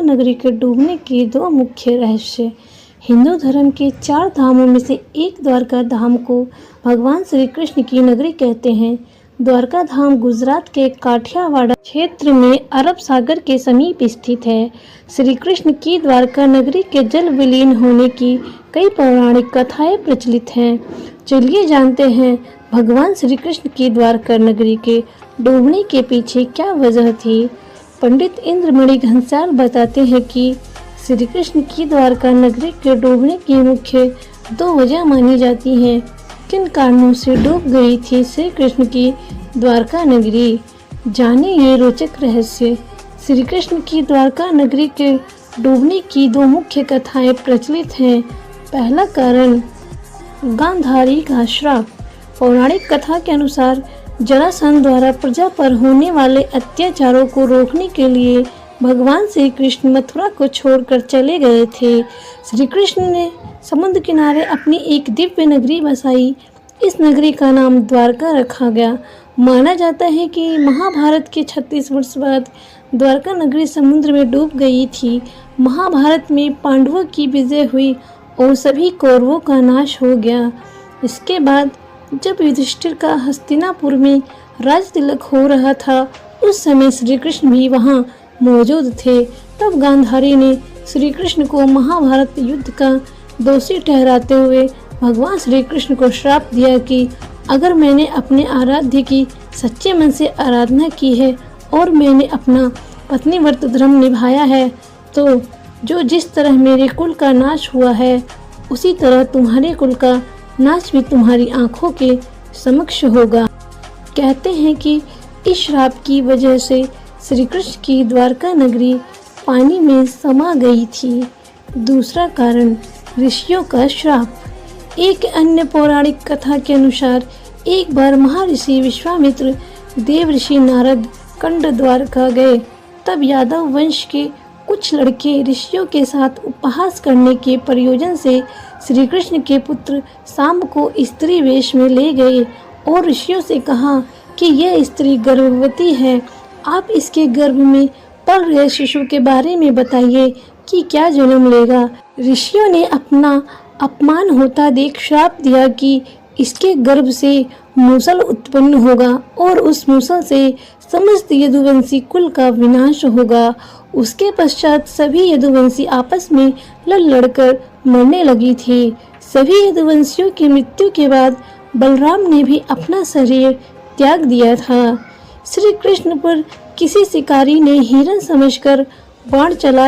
नगरी के डूबने के दो मुख्य रहस्य। हिंदू धर्म के 4 धामों में से एक द्वारका धाम को भगवान श्री कृष्ण की नगरी कहते हैं। द्वारका धाम गुजरात के काठियावाड़ क्षेत्र में अरब सागर के समीप स्थित है। श्री कृष्ण की द्वारका नगरी के जल विलीन होने की कई पौराणिक कथाएं प्रचलित हैं। चलिए जानते हैं भगवान श्री कृष्ण की द्वारका नगरी के डूबने के पीछे क्या वजह थी। पंडित इंद्रमणि घनसाल बताते हैं कि श्री कृष्ण की द्वारका नगरी के डूबने की मुख्य 2 वजह मानी जाती हैं। किन कारणों से डूब गई थी श्री कृष्ण की द्वारका नगरी, जाने ये रोचक रहस्य। श्री कृष्ण की द्वारका नगरी के डूबने की 2 मुख्य कथाएं प्रचलित हैं। पहला कारण गांधारी का श्राप। पौराणिक कथा के अनुसार जरासंध द्वारा प्रजा पर होने वाले अत्याचारों को रोकने के लिए भगवान श्री कृष्ण मथुरा को छोड़कर चले गए थे। श्री कृष्ण ने समुद्र किनारे अपनी एक दिव्य नगरी बसाई। इस नगरी का नाम द्वारका रखा गया। माना जाता है कि महाभारत के 36 वर्ष बाद द्वारका नगरी समुद्र में डूब गई थी। महाभारत में पांडवों की विजय हुई और सभी कौरवों का नाश हो गया। इसके बाद जब युधिष्ठिर का हस्तिनापुर में राज तिलक हो रहा था, उस समय श्री कृष्ण भी वहां मौजूद थे। तब गांधारी ने श्री कृष्ण को महाभारत युद्ध का दोषी ठहराते हुए भगवान श्री कृष्ण को श्राप दिया कि अगर मैंने अपने आराध्य की सच्चे मन से आराधना की है और मैंने अपना पत्नीव्रत धर्म निभाया है, तो जो जिस तरह मेरे कुल का नाश हुआ है, उसी तरह तुम्हारे कुल का नाश भी तुम्हारी आंखों के समक्ष होगा। कहते हैं कि इस श्राप की वजह से श्री कृष्ण की द्वारका नगरी पानी में समा गई थी। दूसरा कारण ऋषियों का श्राप। एक अन्य पौराणिक कथा के अनुसार एक बार महर्षि विश्वामित्र देवर्षि नारद कंड द्वारका गए। तब यादव वंश के कुछ लड़के ऋषियों के साथ उपहास करने के प्रयोजन से श्री कृष्ण के पुत्र सांब को स्त्री वेश में ले गए और ऋषियों से कहा कि यह स्त्री गर्भवती है। आप इसके गर्भ में पल रहे शिशु के बारे में बताइए कि क्या जन्म लेगा। ऋषियों ने अपना अपमान होता देख श्राप दिया कि इसके गर्भ से मूसल उत्पन्न होगा और उस मूसल से समस्त यदुवंशी कुल का विनाश होगा। उसके पश्चात सभी यदुवंशी आपस में लड़कर मरने लगी थी। सभी यदुवंशियों की मृत्यु के बाद बलराम ने भी अपना शरीर त्याग दिया था। श्री कृष्ण पर किसी शिकारी ने हिरण समझकर बाण चला